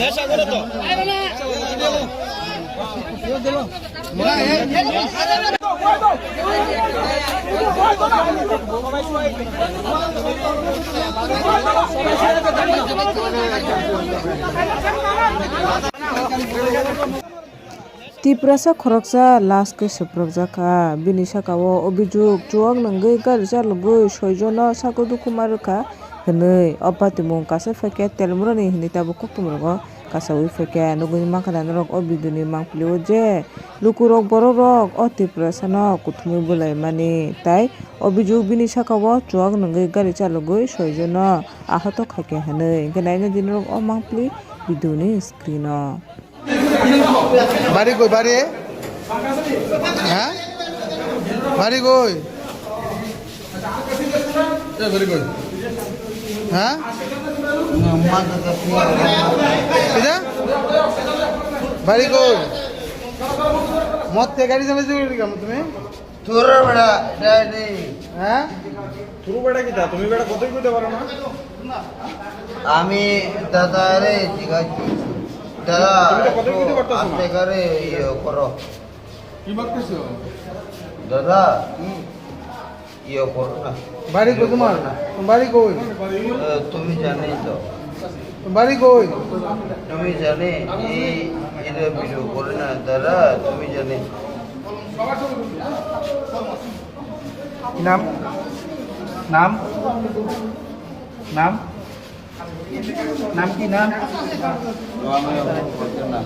নেশা করে তো Tiprasa khoroksa last ke suprokjaka bini sakao obijug chuak nangai gari chalugui soijono sakodu kumaruka hinui opatimung kasa feke telmurani hini tabu koktumrogo kasawi feke nuguni makadanrok obiduni mangpiliu je lukurok borok o tiprasano kuthumui bulai mani tai obijug bini sakao chuak nangai gari chalugui soijono ahato khake hinui ganaina dinrok o mangpili biduni screeno বাড়ি কই বাড়ি হ্যাঁ বাড়ি কই বাড়ি কই হ্যাঁ বাড়ি কই মদ থেকে গাড়ি চালাইছো কেন তুমি তোর বেড়া নেই হ্যাঁ তুই বেটা কি তুমি বেটা কতই কইতে পারো না আমি দাদা রে জিজ্ঞাসা দাদা আপনি ঘরে ইয়ে করো কি বলতেছো দাদা ইয়ে করো না বাড়ি কই তোমার বাড়ি কই তুমি জানি তো বাড়ি কই তুমি জানে এই এটা ভিডিও করে না দাদা তুমি জানে নাম নাম নাম নাম কি নাম আমি করতে না